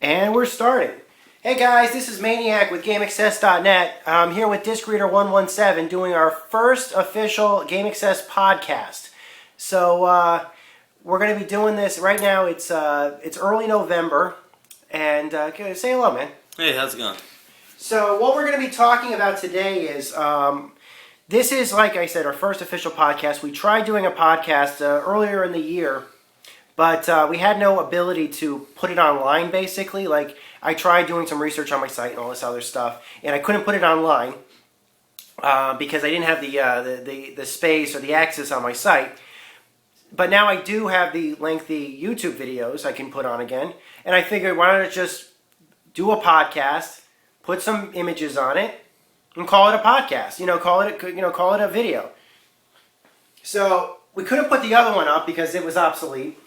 And we're starting. Hey guys, this is Maniac with GameAccess.net. I'm here with DiscReader117 doing our first official GameAccess podcast. So we're going to be doing this right now. It's early November, and say hello, man. Hey, how's it going? So what we're going to be talking about today is this is, like I said, our first official podcast. We tried doing a podcast earlier in the year. But we had no ability to put it online, basically. Like, I tried doing some research on my site and all this other stuff, and I couldn't put it online because I didn't have the space or the access on my site. But now I do have the lengthy YouTube videos I can put on again, and I figured, why not just do a podcast, put some images on it, and call it a podcast. Call it a video. So we couldn't put the other one up because it was obsolete.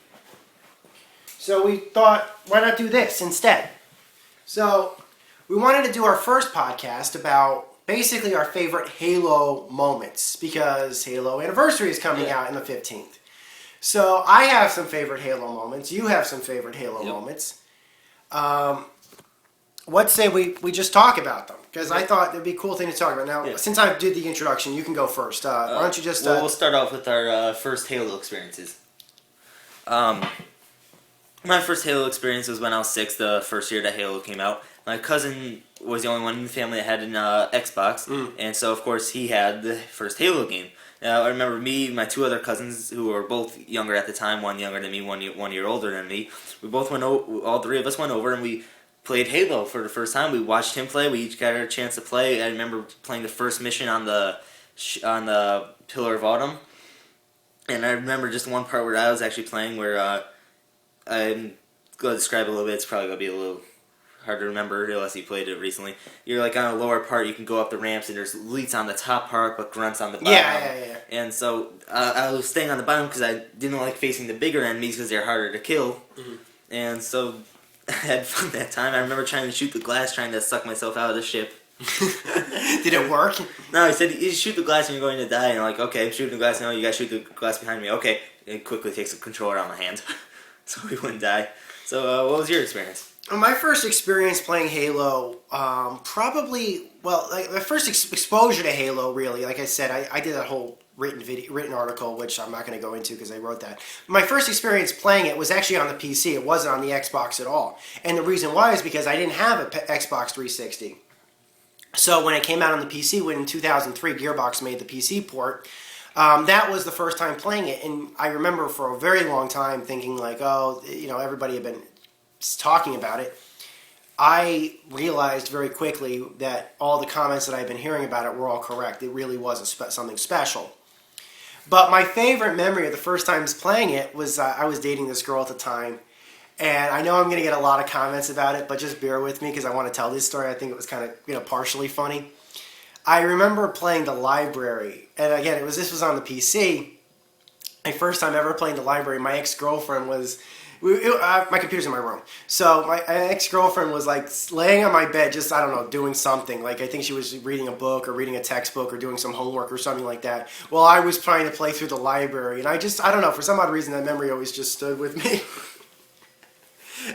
So we thought, why not do this instead? So we wanted to do our first podcast about basically our favorite Halo moments because Halo Anniversary is coming out on the 15th. So I have some favorite Halo moments. You have some favorite Halo moments. Let's say we just talk about them because I thought it'd be a cool thing to talk about. Now, since I did the introduction, you can go first. Why don't you just... we'll start off with our first Halo experiences. My first Halo experience was when I was 6, the first year that Halo came out. My cousin was the only one in the family that had an Xbox, and so of course he had the first Halo game. Now I remember me and my two other cousins, who were both younger at the time, one younger than me, one year older than me. We both all three of us went over and we played Halo for the first time. We watched him play. We each got our chance to play. I remember playing the first mission on the Pillar of Autumn, and I remember just one part where I was actually playing where. I'm going to describe it a little bit. It's probably going to be a little hard to remember unless you played it recently. You're like on a lower part, you can go up the ramps, and there's elites on the top part, but grunts on the bottom. Yeah. And so I was staying on the bottom because I didn't like facing the bigger enemies because they're harder to kill. Mm-hmm. And so I had fun that time. I remember trying to shoot the glass, trying to suck myself out of the ship. Did it work? No, he said, you shoot the glass and you're going to die. And I'm like, okay, I'm shooting the glass. No, you got to shoot the glass behind me. Okay. It quickly takes the controller out of my hand. So we wouldn't die. So what was your experience? My first experience playing Halo, probably, my first exposure to Halo, really, like I said, I did that whole written article, which I'm not going to go into because I wrote that. My first experience playing it was actually on the PC. It wasn't on the Xbox at all. And the reason why is because I didn't have an Xbox 360. So when it came out on the PC, when in 2003 Gearbox made the PC port, that was the first time playing it, and I remember for a very long time thinking like, everybody had been talking about it. I realized very quickly that all the comments that I've been hearing about it were all correct. It really was something special. But my favorite memory of the first times playing it was I was dating this girl at the time, and I know I'm going to get a lot of comments about it, but just bear with me because I want to tell this story. I think it was kind of partially funny. I remember playing the library, and again, this was on the PC. My first time ever playing the library, my ex-girlfriend was, my computer's in my room, so my ex-girlfriend was like laying on my bed, just, I don't know, doing something, like I think she was reading a book or reading a textbook or doing some homework or something like that, while I was trying to play through the library, and I don't know, for some odd reason that memory always just stood with me.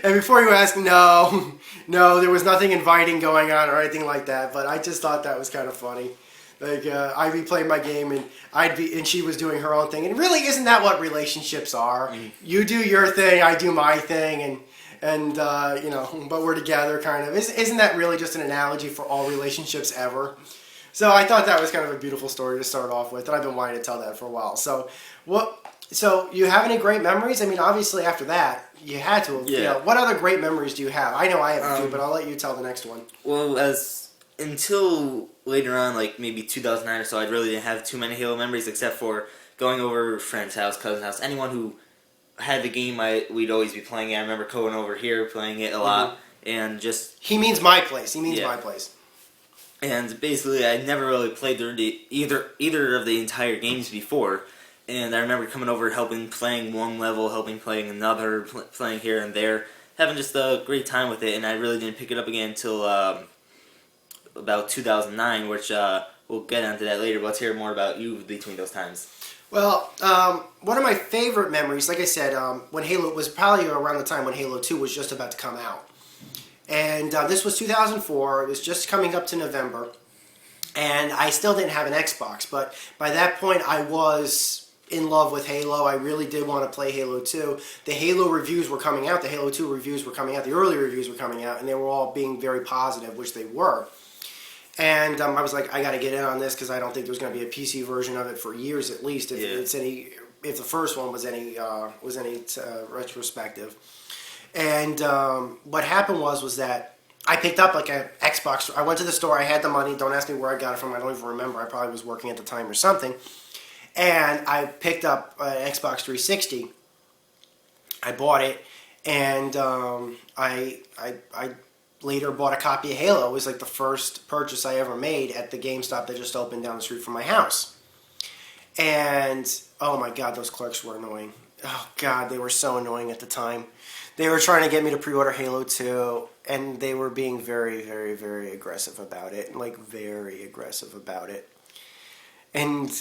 And before you ask, no, there was nothing inviting going on or anything like that. But I just thought that was kind of funny. Like I'd be playing my game and she was doing her own thing. And really, isn't that what relationships are? Mm-hmm. You do your thing, I do my thing, and but we're together, kind of. Isn't that really just an analogy for all relationships ever? So I thought that was kind of a beautiful story to start off with, and I've been wanting to tell that for a while. So So you have any great memories? I mean, obviously after that, you had to. Yeah. What other great memories do you have? I know I have a few, but I'll let you tell the next one. Well, until later on, like maybe 2009 or so, I really didn't have too many Halo memories except for going over friend's house, cousin's house, anyone who had the game. We'd always be playing it. I remember going over here playing it a lot, and just he means my place. My place. And basically, I never really played either of the entire games before. And I remember coming over, playing one level, playing another, playing here and there, having just a great time with it. And I really didn't pick it up again until about 2009, which we'll get onto that later. But let's hear more about you between those times. Well, one of my favorite memories, like I said, when Halo was probably around the time when Halo 2 was just about to come out. And this was 2004. It was just coming up to November. And I still didn't have an Xbox. But by that point, I was in love with Halo. I really did want to play Halo 2. The Halo reviews were coming out. The Halo 2 reviews were coming out. The early reviews were coming out. And they were all being very positive, which they were. And I was like, I got to get in on this because I don't think there's going to be a PC version of it for years at least. If the first one was any retrospective. And what happened was that I picked up like an Xbox. I went to the store. I had the money. Don't ask me where I got it from. I don't even remember. I probably was working at the time or something. And I picked up an Xbox 360. I bought it, and I later bought a copy of Halo. It was like the first purchase I ever made at the GameStop that just opened down the street from my house. And oh my God, those clerks were annoying. Oh God, they were so annoying at the time. They were trying to get me to pre-order Halo 2, and they were being very, very, very aggressive about it. Like, very aggressive about it. And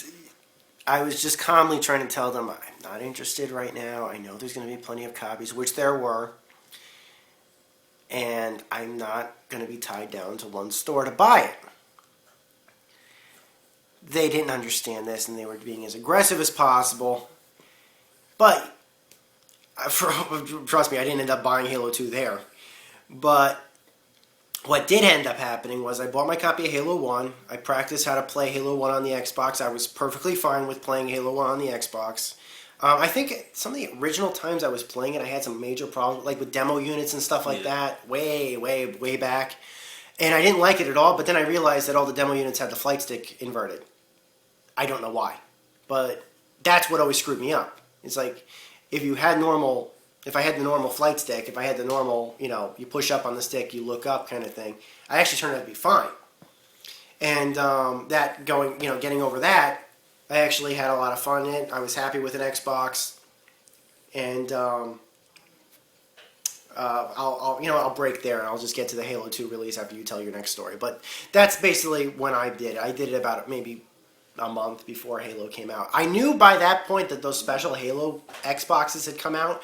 I was just calmly trying to tell them, I'm not interested right now. I know there's going to be plenty of copies, which there were. And I'm not going to be tied down to one store to buy it. They didn't understand this, and they were being as aggressive as possible. But trust me, I didn't end up buying Halo 2 there. But what did end up happening was I bought my copy of Halo 1. I practiced how to play Halo 1 on the Xbox. I was perfectly fine with playing Halo 1 on the Xbox. I think some of the original times I was playing it, I had some major problems, like with demo units and stuff like that, way, way, way back. And I didn't like it at all, but then I realized that all the demo units had the flight stick inverted. I don't know why. But that's what always screwed me up. It's like, if I had the normal flight stick, if I had the normal, you push up on the stick, you look up kind of thing, I actually turned out to be fine. And getting over that, I actually had a lot of fun in it. I was happy with an Xbox. And I'll break there and I'll just get to the Halo 2 release after you tell your next story. But that's basically when I did it. I did it about maybe a month before Halo came out. I knew by that point that those special Halo Xboxes had come out,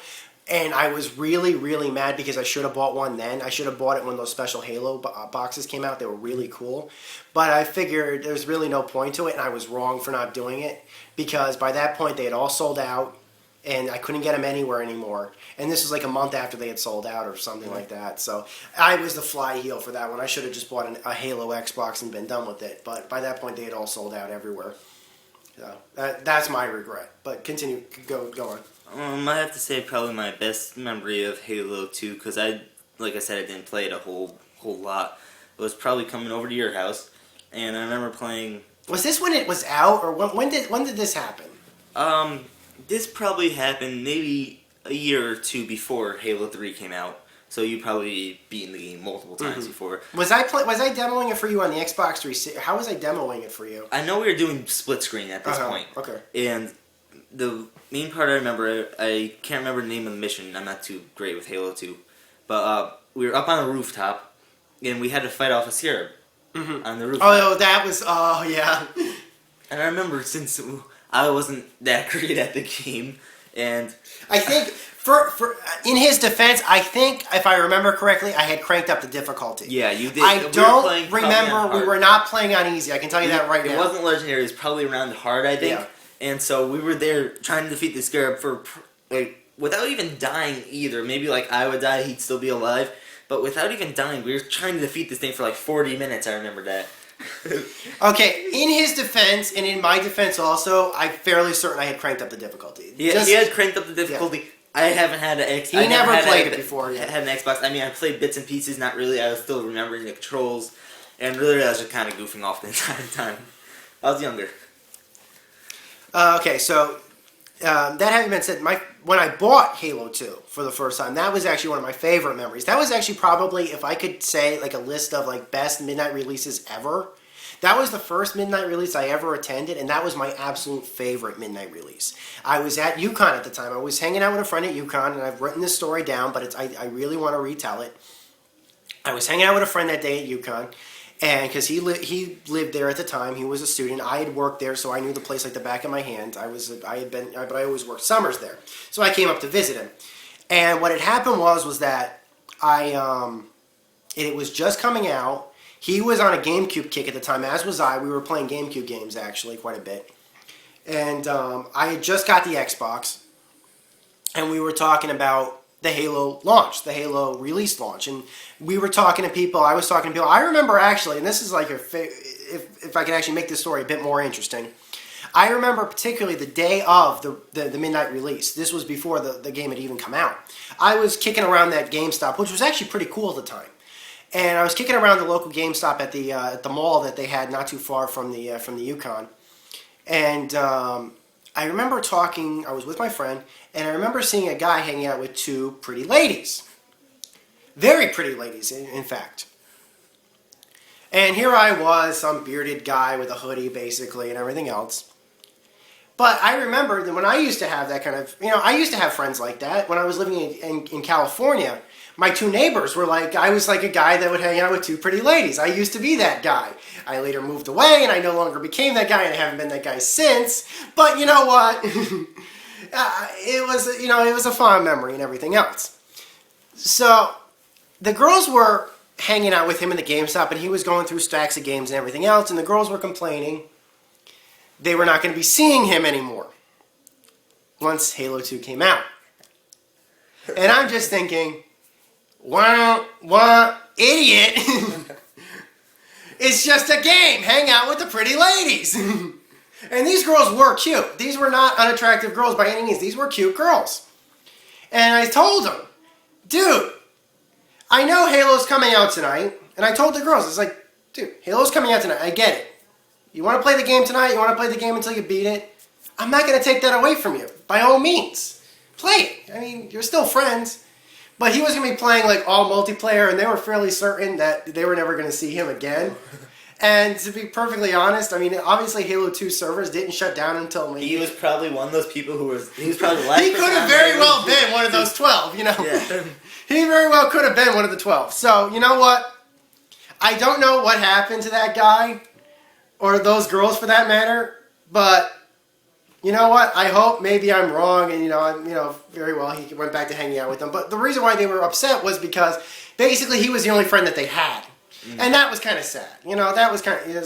and I was really, really mad because I should have bought one then. I should have bought it when those special Halo boxes came out. They were really cool. But I figured there's really no point to it, and I was wrong for not doing it because by that point they had all sold out, and I couldn't get them anywhere anymore. And this was like a month after they had sold out or something like that. So I was the fly heel for that one. I should have just bought a Halo Xbox and been done with it. But by that point, they had all sold out everywhere. So that's my regret. But continue. Go on. I have to say probably my best memory of Halo 2, because like I said, I didn't play it a whole lot. It was probably coming over to your house, and I remember playing... Was this when it was out, or when did this happen? This probably happened maybe a year or two before Halo 3 came out. So you probably beaten the game multiple times before. Was I demoing it for you on the Xbox 360? How was I demoing it for you? I know we were doing split screen at this point. Okay. And the main part I remember, I can't remember the name of the mission. I'm not too great with Halo 2. But we were up on a rooftop, and we had to fight off a scarab on the rooftop. Oh, yeah. And I remember since I wasn't that great at the game, and I think for in his defense, I think if I remember correctly, I had cranked up the difficulty. Yeah, you did. I don't remember we were not playing on easy. I can tell you that right now. It wasn't legendary. It was probably around hard, I think. Yeah. And so we were there trying to defeat the scarab without even dying either. Maybe I would die, he'd still be alive, but without even dying, we were trying to defeat this thing for 40 minutes. I remember that. Okay, in his defense, and in my defense also, I'm fairly certain I had cranked up the difficulty. He had cranked up the difficulty. Yeah. I haven't had an Xbox. He never played it before. Yeah. Had an Xbox. I mean, I played bits and pieces, not really. I was still remembering the controls, and really I was just kind of goofing off the entire time. I was younger. Okay, so that having been said, when I bought Halo 2 for the first time, that was actually one of my favorite memories. That was actually probably, if I could say, a list of best midnight releases ever, that was the first midnight release I ever attended, and that was my absolute favorite midnight release. I was at UConn at the time. I was hanging out with a friend at UConn, and I've written this story down, but I really want to retell it. I was hanging out with a friend that day at UConn, and because he lived there at the time, he was a student. I had worked there, so I knew the place like the back of my hand. But I always worked summers there, so I came up to visit him. And what had happened was that I It was just coming out. He was on a GameCube kick at the time, as was I. We were playing GameCube games, actually, quite a bit. And I had just got the Xbox, and we were talking about the Halo launch, the Halo release launch. And we were talking to people, I was talking to people. I remember actually, and this is like, if I can actually make this story a bit more interesting, I remember particularly the day of the midnight release. This was before the game had even come out. I was kicking around that GameStop, which was actually pretty cool at the time. And I was kicking around the local GameStop at the mall that they had not too far from the Yukon. And I remember talking, I was with my friend, and I remember seeing a guy hanging out with two pretty ladies. Very pretty ladies, in fact. And here I was, some bearded guy with a hoodie, basically, and everything else. But I remember that when I used to have that kind of, I used to have friends like that. When I was living in California, my two neighbors were like, I was like a guy that would hang out with two pretty ladies. I used to be that guy. I later moved away, and I no longer became that guy, and I haven't been that guy since. But you know what? It was a fond memory and everything else. So the girls were hanging out with him in the GameStop, and he was going through stacks of games and everything else, and the girls were complaining they were not going to be seeing him anymore once Halo 2 came out. And I'm just thinking, wow, idiot. It's just a game. Hang out with the pretty ladies. And these girls were cute. These were not unattractive girls by any means. These were cute girls. And I told them, dude, I know Halo's coming out tonight. And I told the girls, it's like, dude, Halo's coming out tonight. I get it. You want to play the game tonight? You want to play the game until you beat it? I'm not going to take that away from you. By all means. Play it. I mean, you're still friends. But he was going to be playing like all multiplayer, and they were fairly certain that they were never going to see him again. And to be perfectly honest, I mean, obviously Halo 2 servers didn't shut down until maybe... He was probably one of those people he was probably the last He could have very well been one of those 12, Yeah. He very well could have been one of the 12. So, you know what? I don't know what happened to that guy, or those girls for that matter, but... You know what? I hope maybe I'm wrong, and very well he went back to hanging out with them. But the reason why they were upset was because basically he was the only friend that they had, and that was kind of sad. That was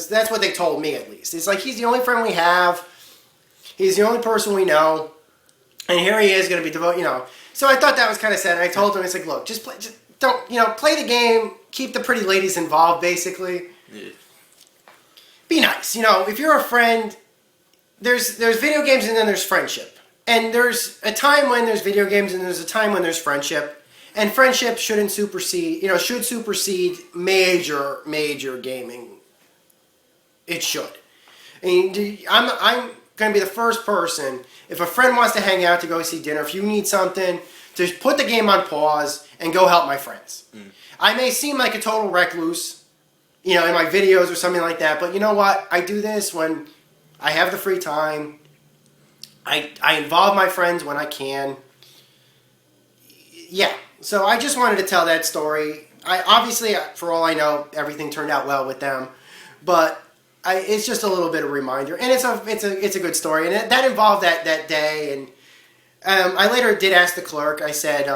that's what they told me at least. It's like he's the only friend we have, he's the only person we know, and here he is going to be devoted. So I thought that was kind of sad. And I told him, it's like, look, just don't play the game, keep the pretty ladies involved, basically. Yeah. Be nice. If you're a friend. There's video games and then there's friendship. And there's a time when there's video games and there's a time when there's friendship. And friendship should supersede major gaming. It should. I mean, I'm going to be the first person, if a friend wants to hang out to go see dinner, if you need something, to put the game on pause and go help my friends. I may seem like a total recluse, in my videos or something like that, but you know what? I do this when I have the free time. I involve my friends when I can. Yeah, so I just wanted to tell that story. Obviously, for all I know, everything turned out well with them, but it's just a little bit of a reminder, and it's a good story, and that involved that day. And I later did ask the clerk. I said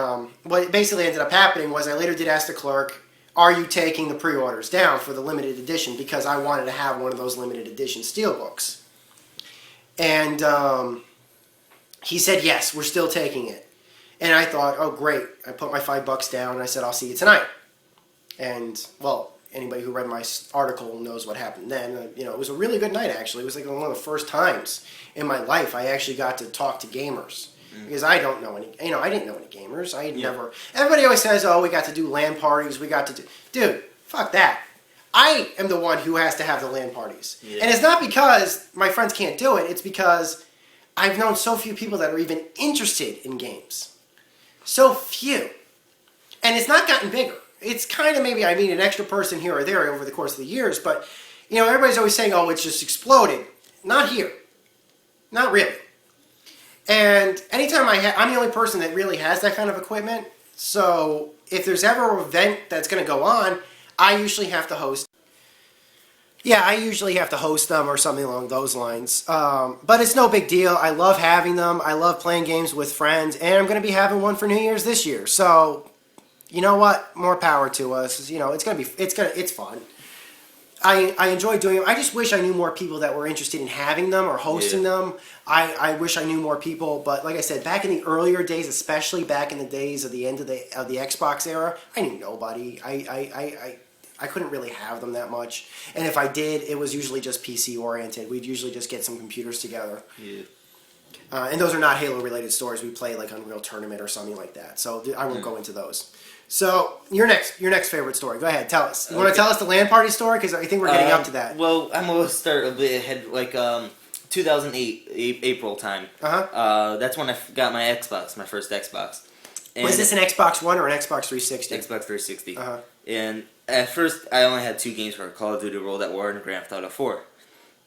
what basically ended up happening was I later did ask the clerk, are you taking the pre-orders down for the limited edition, because I wanted to have one of those limited edition steelbooks. And he said, yes, we're still taking it. And I thought, oh, great. I put my $5 down, and I said, I'll see you tonight. And, well, anybody who read my article knows what happened then. It was a really good night, actually. It was like one of the first times in my life I actually got to talk to gamers. Because I don't know any, I didn't know any gamers. I had never, everybody always says, oh, we got to do LAN parties, we got to do, dude, fuck that. I am the one who has to have the LAN parties. Yeah. And it's not because my friends can't do it. It's because I've known so few people that are even interested in games. So few. And it's not gotten bigger. It's kind of maybe, an extra person here or there over the course of the years. But, everybody's always saying, oh, it's just exploded. Not here. Not really. And anytime I'm the only person that really has that kind of equipment. So if there's ever an event that's going to go on, I usually have to host. Yeah, I usually have to host them or something along those lines. But it's no big deal. I love having them. I love playing games with friends. And I'm going to be having one for New Year's this year. So you know what? More power to us. You know, it's fun. I enjoy doing them. I just wish I knew more people that were interested in having them or hosting them. I wish I knew more people, but like I said, back in the earlier days, especially back in the days of the end of the Xbox era, I knew nobody. I couldn't really have them that much, and if I did, it was usually just PC oriented. We'd usually just get some computers together. Yeah. And those are not Halo related stories. We play like Unreal Tournament or something like that. So I won't go into those. So your next favorite story. Go ahead, tell us. You want to tell us the LAN party story? Because I think we're getting up to that. Well, I'm gonna start a bit ahead, like 2008 April time. That's when I got my Xbox, my first Xbox. And was this an Xbox One or an Xbox 360? Xbox 360. And at first, I only had 2 games for it: Call of Duty World at War and Grand Theft Auto 4.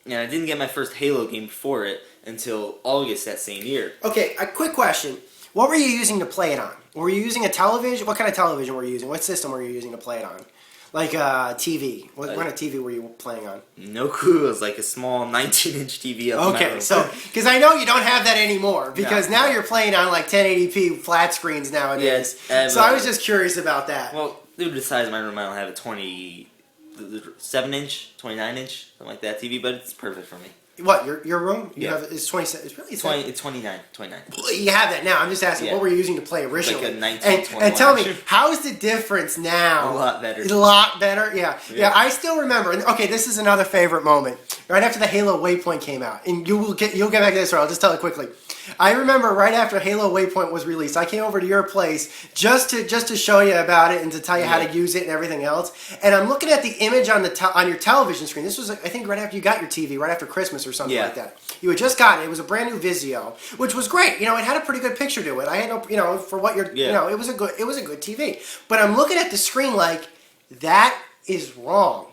And I didn't get my first Halo game for it until August that same year. Okay, a quick question. What were you using to play it on? Were you using a television? What kind of television were you using? What system were you using to play it on? Like TV. What kind of TV were you playing on? No clue. It was like a small 19-inch TV. Okay, so because I know you don't have that anymore because now you're playing on like 1080p flat screens nowadays. So I was just curious about that. Well, due to the size of my room, I don't have a 27-inch, 29-inch, something like that TV, but it's perfect for me. What, your room? You Yeah. have it's 27. It's really 20, it's 29. You have that now. I'm just asking, Yeah. what were you using to play originally? Like a 1921. And tell me, how's the difference now? A lot better. A lot better? Yeah, I still remember. And okay, this is another favorite moment. Right after the Halo Waypoint came out, and you'll get back to this, or I'll just tell it quickly. I remember right after Halo Waypoint was released, I came over to your place just to show you about it and to tell you how to use it and everything else. And I'm looking at the image on on your television screen. This was, I think, right after you got your TV, right after Christmas or something like that. You had just gotten it. It was a brand new Vizio, which was great. You know, it had a pretty good picture to it. I had no, you know, for what you're, you know, it was a good TV. But I'm looking at the screen like that is wrong,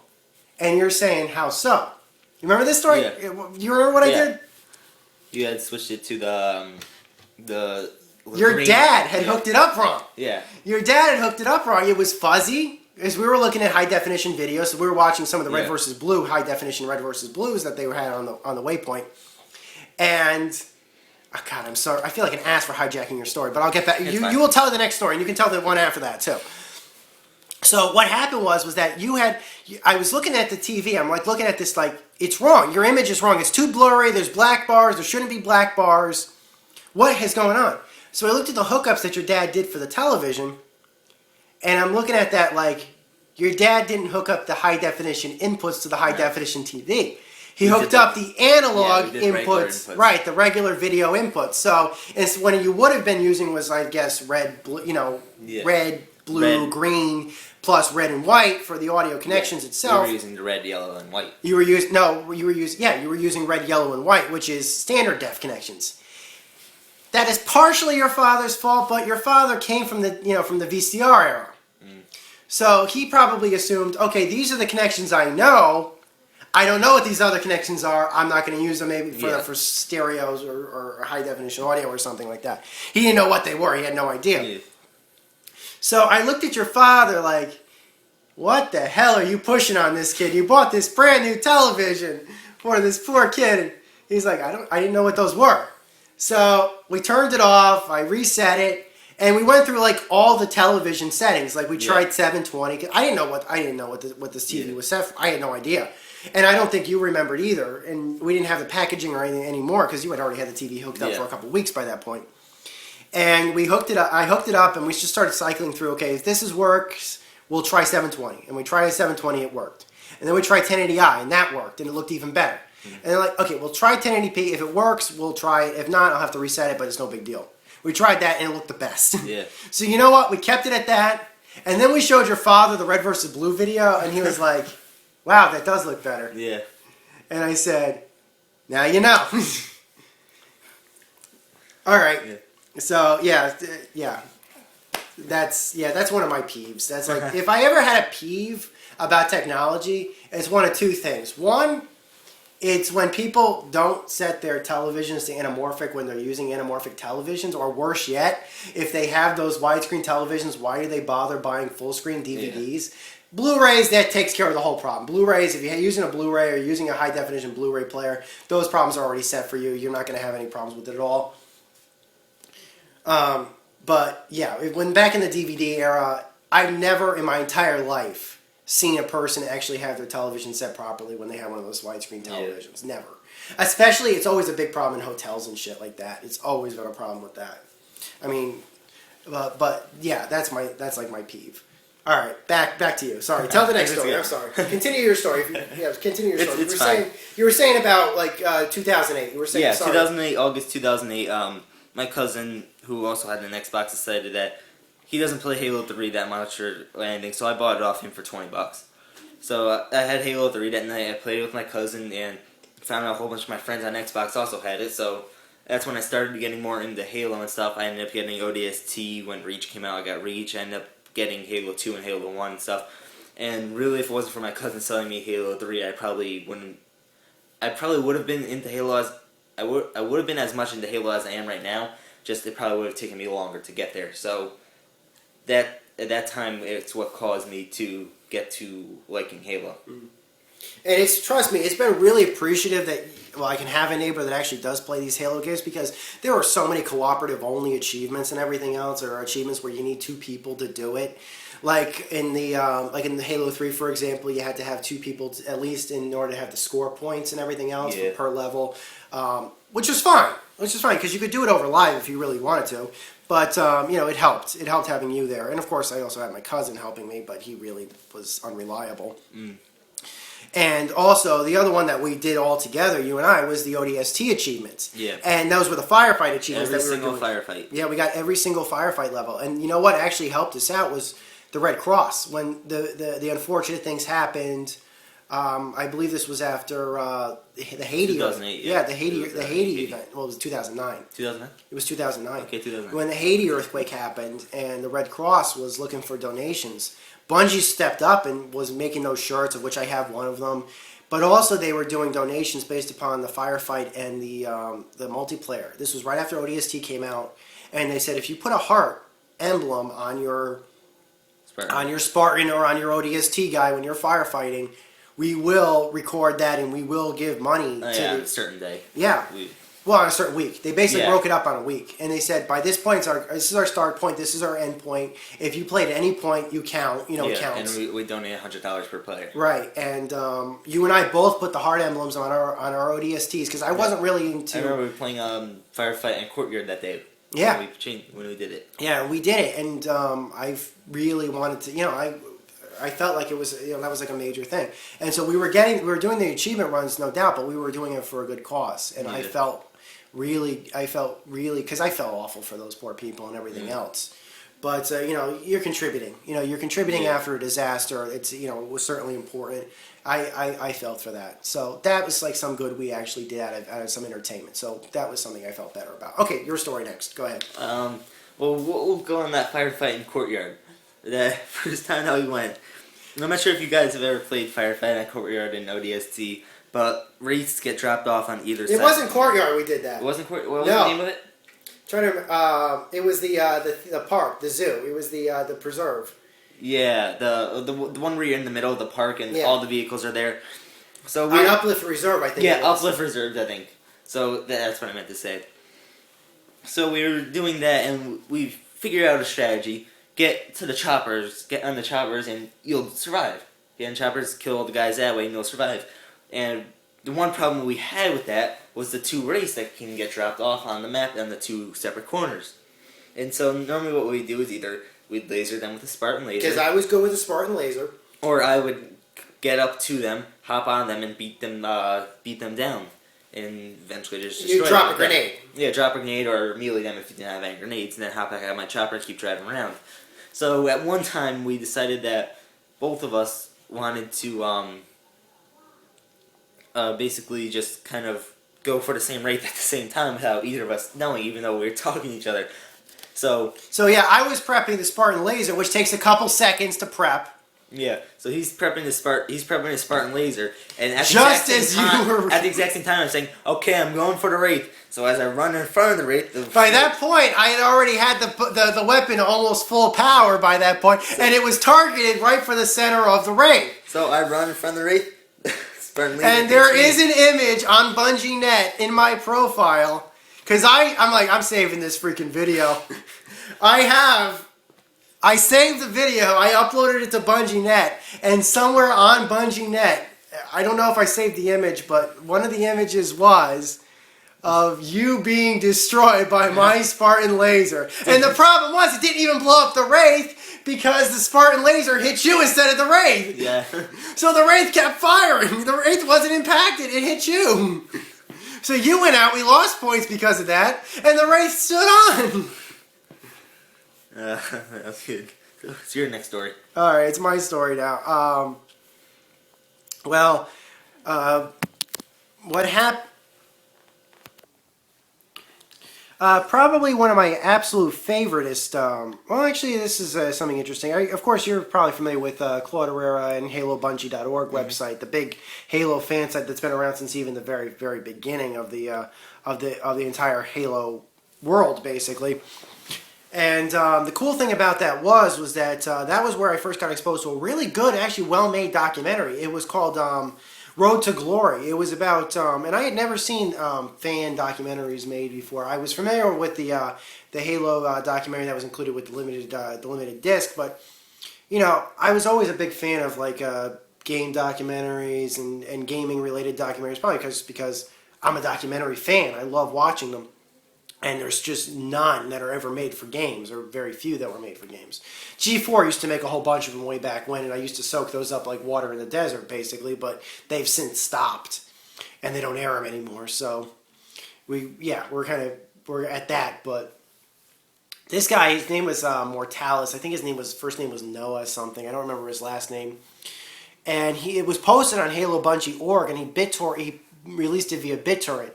and you're saying how so? You remember this story? Yeah. You remember what I did? You had switched it to the Your green. dad had hooked it up wrong. Yeah. Your dad had hooked it up wrong. It was fuzzy. As we were looking at high definition videos, so we were watching some of the red versus blue, high definition red versus blues that they had on the Waypoint. And oh God, I'm sorry. I feel like an ass for hijacking your story, but I'll get back. You will tell the next story, and you can tell the one after that too. So what happened was that I was looking at the TV. I'm like looking at this like it's wrong. Your image is wrong. It's too blurry. There's black bars. There shouldn't be black bars. What is going on? So I looked at the hookups that your dad did for the television. And I'm looking at that like, your dad didn't hook up the high definition inputs to the high definition TV. He hooked up the analog inputs, right, the regular video inputs. So it's what you would have been using was, I guess, red, blue, red, blue, green, plus red and white for the audio connections itself. You were using the red, yellow, and white. You were using red, yellow, and white, which is standard def connections. That is partially your father's fault, but your father came from the VCR era. So he probably assumed, okay, these are the connections I know. I don't know what these other connections are. I'm not going to use them maybe for stereos or high definition audio or something like that. He didn't know what they were. He had no idea. Yeah. So I looked at your father like, what the hell are you pushing on this kid? You bought this brand new television for this poor kid. And he's like, I didn't know what those were. So we turned it off. I reset it. And we went through like all the television settings. Like we tried 720. I didn't know what this TV was set for. I had no idea, and I don't think you remembered either. And we didn't have the packaging or anything anymore because you had already had the TV hooked up for a couple of weeks by that point. And we hooked it up. I hooked it up, and we just started cycling through. Okay, if this works, we'll try 720. And we tried 720. It worked. And then we tried 1080i, and that worked, and it looked even better. And they're like, okay, we'll try 1080p. If it works, we'll try it. If not, I'll have to reset it, but it's no big deal. We tried that, and it looked the best. Yeah. So you know what? We kept it at that. And then we showed your father the red versus blue video, and he was like, wow, that does look better. Yeah. And I said, now you know. All right. Yeah. So, that's one of my peeves. That's like, if I ever had a peeve about technology, it's one of two things. One, it's when people don't set their televisions to anamorphic when they're using anamorphic televisions, or worse yet, if they have those widescreen televisions, why do they bother buying full screen DVDs? Yeah. Blu-rays, that takes care of the whole problem. Blu-rays, if you're using a Blu-ray or using a high definition Blu-ray player, those problems are already set for you. You're not going to have any problems with it at all. But yeah, when back in the DVD era, I've never in my entire life seen a person actually have their television set properly when they have one of those widescreen televisions. Never. Especially, it's always a big problem in hotels and shit like that. It's always been a problem with that. I mean, but yeah, that's like my peeve. All right, back to you. Sorry, tell the next story. I'm sorry. Continue your story. Continue your story. It's fine. You were saying about like 2008. You were saying 2008, August 2008. My cousin, who also had an Xbox, decided that he doesn't play Halo 3 that much or anything, so I bought it off him for $20. So I had Halo 3 that night. I played it with my cousin and found out a whole bunch of my friends on Xbox also had it. So that's when I started getting more into Halo and stuff. I ended up getting ODST when Reach came out. I got Reach. I ended up getting Halo 2 and Halo 1 and stuff. And really, if it wasn't for my cousin selling me Halo 3, I probably would have been into Halo as I would have been as much into Halo as I am right now. Just it probably would have taken me longer to get there. So that at that time, it's what caused me to get to liking Halo. Mm. And trust me, it's been really appreciative that I can have a neighbor that actually does play these Halo games, because there are so many cooperative only achievements and everything else, or achievements where you need two people to do it. Like in the Halo 3, for example, you had to have two people at least in order to have the score points and everything else per level, which is fine. Which is fine because you could do it over live if you really wanted to. But it helped. It helped having you there, and of course, I also had my cousin helping me, but he really was unreliable. Mm. And also, the other one that we did all together, you and I, was the ODST achievements. Yeah. And those were the firefight achievements. Every single firefight. Yeah, we got every single firefight level. And you know what actually helped us out was the Red Cross. When the unfortunate things happened, I believe this was after the Haiti. 2008. Yeah, the Haiti event. Well, it was 2009. 2009? It was 2009. Okay, 2009. When the Haiti earthquake happened and the Red Cross was looking for donations, Bungie stepped up and was making those shirts, of which I have one of them. But also they were doing donations based upon the firefight and the multiplayer. This was right after ODST came out, and they said if you put a heart emblem on your Spartan or on your ODST guy when you're firefighting, we will record that and we will give money to a certain day. Yeah. Well, on a certain week. They basically broke it up on a week. And they said, by this point, this is our start point, this is our end point. If you played at any point, you count. It counts. And we donate $100 per player. Right. And you and I both put the heart emblems on our ODSTs, because I wasn't really into... I remember we were playing Firefight and Courtyard that day. Yeah. When we did it. Yeah, we did it. And I really wanted to... I felt like it was, that was like a major thing. And so we were doing the achievement runs, no doubt, but we were doing it for a good cause. And I felt really, because I felt awful for those poor people and everything else. But, you're contributing. You're contributing after a disaster. It's, it was certainly important. I felt for that. So that was like some good we actually did out of some entertainment. So that was something I felt better about. Okay, your story next. Go ahead. Well, we'll go on that Firefight in Courtyard. The first time how we went. I'm not sure if you guys have ever played Firefight at Courtyard in ODST, but wreaths get dropped off on either side. It wasn't Courtyard we did that. It wasn't Courtyard? What was the name of it? It was the park, the zoo. It was the preserve. Yeah, the one where you're in the middle of the park and all the vehicles are there. So on Uplift Reserve, I think. Yeah, Uplift Reserve, I think. So that's what I meant to say. So we were doing that, and we figured out a strategy. Get to the choppers, get on the choppers, and you'll survive. Get on choppers, kill all the guys that way, and you'll survive. And the one problem we had with that was the two wraiths that can get dropped off on the map on the two separate corners. And so normally what we'd do is either we'd laser them with a Spartan laser. Because I was good with a Spartan laser. Or I would get up to them, hop on them, and beat them down. And eventually just destroy them. You drop a grenade. Yeah, drop a grenade or melee them if you didn't have any grenades, and then hop back out of my chopper and keep driving around. So at one time we decided that both of us wanted to basically just kind of go for the same rate at the same time without either of us knowing, even though we were talking to each other. So yeah, I was prepping the Spartan laser, which takes a couple seconds to prep. Yeah, so he's prepping his Spartan laser, and at the exact same time, I'm saying, okay, I'm going for the wraith. So as I run in front of the wraith, by that point, I had already had the weapon almost full power by that point, and it was targeted right for the center of the wraith. So I run in front of the wraith. And there is an image on Bungie Net in my profile, because I'm saving this freaking video. I have I saved the video, I uploaded it to BungieNet, and somewhere on BungieNet, I don't know if I saved the image, but one of the images was of you being destroyed by my Spartan laser. And the problem was it didn't even blow up the Wraith because the Spartan laser hit you instead of the Wraith. Yeah. So the Wraith kept firing. The Wraith wasn't impacted, it hit you. So you went out, we lost points because of that, and the Wraith stood on. That's good. It's your next story. Alright, it's my story now. What happened? Probably one of my absolute favoriteest. Well, actually, this is something interesting. Of course, you're probably familiar with Claude Herrera and HaloBungie.org website, the big Halo fan site that's been around since even the very, very beginning of the entire Halo world, basically. And the cool thing about that was that that was where I first got exposed to a really good, actually well-made documentary. It was called Road to Glory. It was about, and I had never seen fan documentaries made before. I was familiar with the Halo documentary that was included with the limited disc, but you know, I was always a big fan of like game documentaries and gaming related documentaries, probably because I'm a documentary fan. I love watching them. And there's just none that are ever made for games, or very few that were made for games. G4 used to make a whole bunch of them way back when, and I used to soak those up like water in the desert, basically, but they've since stopped, and they don't air them anymore, so we're at that, but this guy, his name was Mortalis. I think his first name was Noah something. I don't remember his last name. And it was posted on HaloBungie.org, and he released it via BitTorrent.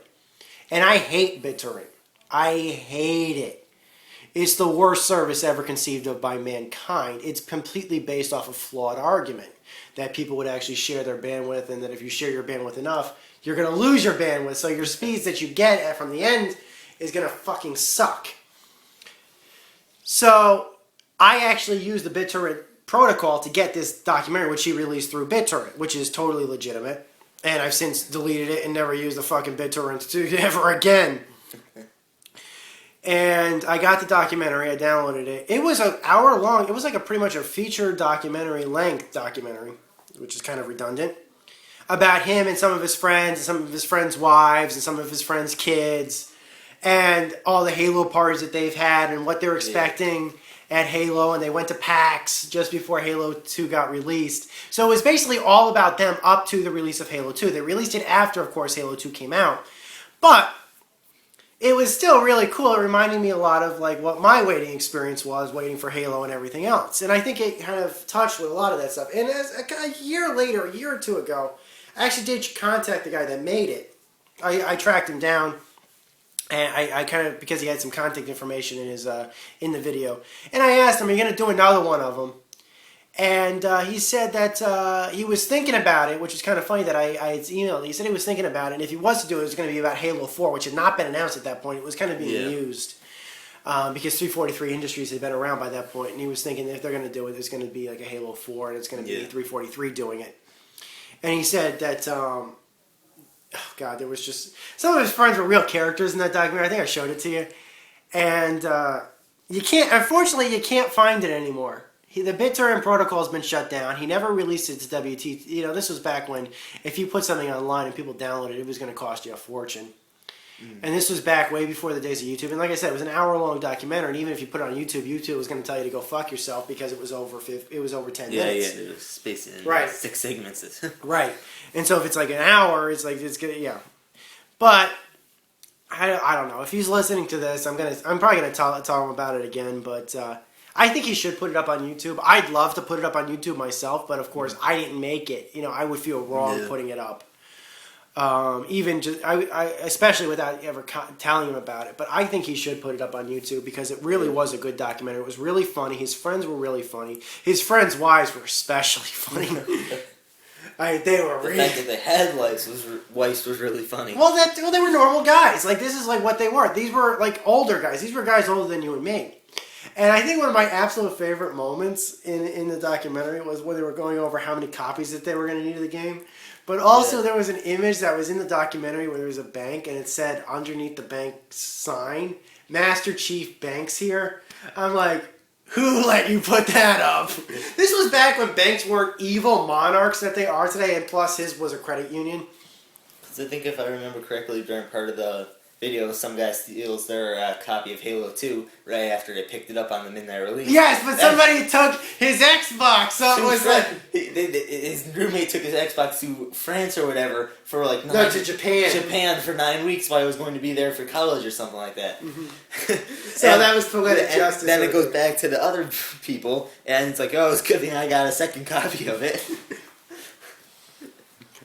And I hate BitTorrent. I hate it. It's the worst service ever conceived of by mankind. It's completely based off a flawed argument that people would actually share their bandwidth, and that if you share your bandwidth enough, you're going to lose your bandwidth. So your speeds that you get from the end is going to fucking suck. So I actually used the BitTorrent protocol to get this documentary, which he released through BitTorrent, which is totally legitimate. And I've since deleted it and never used the fucking BitTorrent ever again. And I got the documentary, I downloaded it. It was an hour long. It was like pretty much a feature documentary length documentary, which is kind of redundant, about him and some of his friends, and some of his friends' wives, and some of his friends' kids, and all the Halo parties that they've had and what they're expecting at Halo. And they went to PAX just before Halo 2 got released. So it was basically all about them up to the release of Halo 2. They released it after, of course, Halo 2 came out. But it was still really cool. It reminded me a lot of like what my waiting experience was, waiting for Halo and everything else. And I think it kind of touched with a lot of that stuff. And as a year later, a year or two ago, I actually did contact the guy that made it. I tracked him down, and I kind of, because he had some contact information in his in the video, and I asked him, "Are you going to do another one of them?" And he said that he was thinking about it, which is kind of funny that I had emailed. He said he was thinking about it, and if he was to do it, it was going to be about Halo 4, which had not been announced at that point. It was kind of being used because 343 Industries had been around by that point, and he was thinking if they're going to do it, it's going to be like a Halo 4, and it's going to be 343 doing it. And he said that, oh God, there was just, some of his friends were real characters in that documentary. I think I showed it to you. And unfortunately, you can't find it anymore. The BitTorrent protocol has been shut down. He never released it to WT. You know, this was back when if you put something online and people downloaded it, it was going to cost you a fortune. And this was back way before the days of YouTube. And like I said, it was an hour-long documentary. And even if you put it on YouTube, YouTube was going to tell you to go fuck yourself because it was over 10 minutes. Yeah, it was spaced in 6 segments. Right. And so if it's like an hour, it's like it's gonna But I don't know. If he's listening to this, I'm probably gonna tell him about it again. But I think he should put it up on YouTube. I'd love to put it up on YouTube myself, but of course I didn't make it. You know, I would feel wrong putting it up. Even just especially without ever telling him about it. But I think he should put it up on YouTube because it really was a good documentary. It was really funny. His friends were really funny. His friends' wives were especially funny. They were really. The fact that they had wives was really funny. Well, they were normal guys. Like this is like what they were. These were like older guys. These were guys older than you and me. And I think one of my absolute favorite moments in the documentary was when they were going over how many copies that they were going to need of the game. But also there was an image that was in the documentary where there was a bank and it said underneath the bank sign, Master Chief Banks here. I'm like, Who let you put that up? This was back when banks weren't evil monarchs that they are today, and plus his was a credit union. Because I think if I remember correctly, during part of the video, some guy steals their copy of Halo 2 right after they picked it up on the midnight release. Yes, but somebody took his Xbox, so it was like... His roommate took his Xbox to France or whatever for like... No, to Japan. Japan for 9 weeks while he was going to be there for college or something like that. So that was poetic justice. Then it goes back to the other people, and it's like, oh, it's a good thing I got a second copy of it.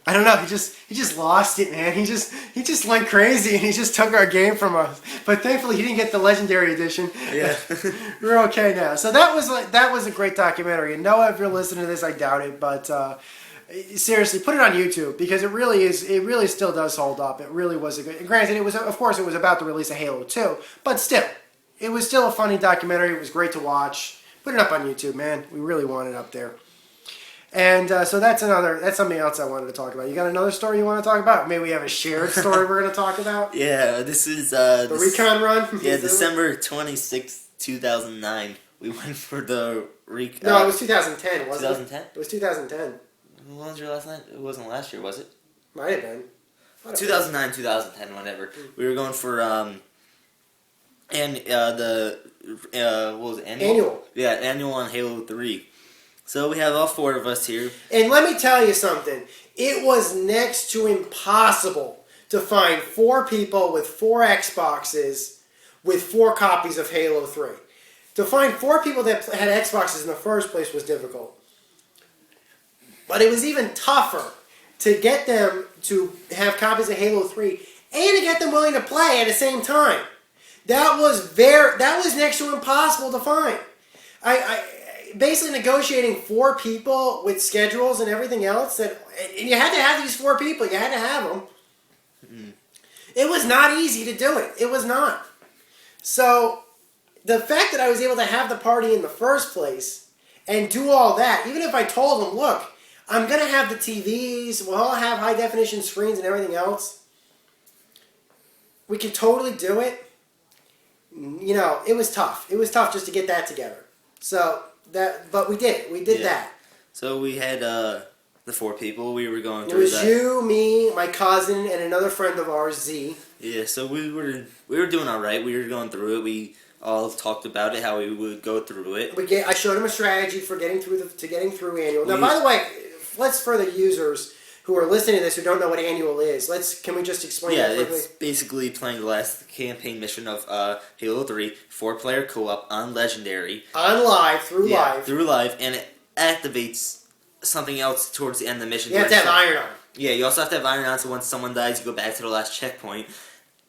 I don't know. He just lost it, man. He just went crazy and he just took our game from us. But thankfully, he didn't get the legendary edition. Yeah, we're okay now. So that was a great documentary. And Noah, if you're listening to this, I doubt it, but seriously, put it on YouTube because it really is. It really still does hold up. It really was a good. And granted, it was about the release of Halo 2, but still, it was still a funny documentary. It was great to watch. Put it up on YouTube, man. We really want it up there. And so that's something else I wanted to talk about. You got another story you want to talk about? Maybe we have a shared story we're going to talk about? Yeah, this is... the recon run? Yeah, December 26th, 2009. We went for the recon... No, it was 2010, wasn't 2010? It was 2010. When was your last night? It wasn't last year, was it? Might have been. 2009, 2010, whatever. We were going for... what was it? Annual. Yeah, annual on Halo 3. So we have all 4 of us here. And let me tell you something. It was next to impossible to find 4 people with 4 Xboxes with 4 copies of Halo 3. To find 4 people that had Xboxes in the first place was difficult. But it was even tougher to get them to have copies of Halo 3 and to get them willing to play at the same time. That was next to impossible to find. Basically negotiating 4 people with schedules and everything else, and you had to have these 4 people. You had to have them. Mm. It was not easy to do it. It was not. So the fact that I was able to have the party in the first place and do all that, even if I told them, look, I'm going to have the TVs, we'll all have high definition screens and everything else, we could totally do it. You know, it was tough. It was tough just to get that together. But we did it. We did that. So we had the 4 people. We were going through. It was you, me, my cousin, and another friend of ours, Z. Yeah. So we were doing all right. We were going through it. We all talked about it, how we would go through it. I showed him a strategy for getting through annual. Now, by the way, let's for the users who are listening to this who don't know what annual is, can we just explain that quickly? It's basically playing the last campaign mission of Halo 3, 4-player co-op on Legendary. On live, through live. And it activates something else towards the end of the mission. You have to have iron on. Yeah, you also have to have iron on, so once someone dies, you go back to the last checkpoint.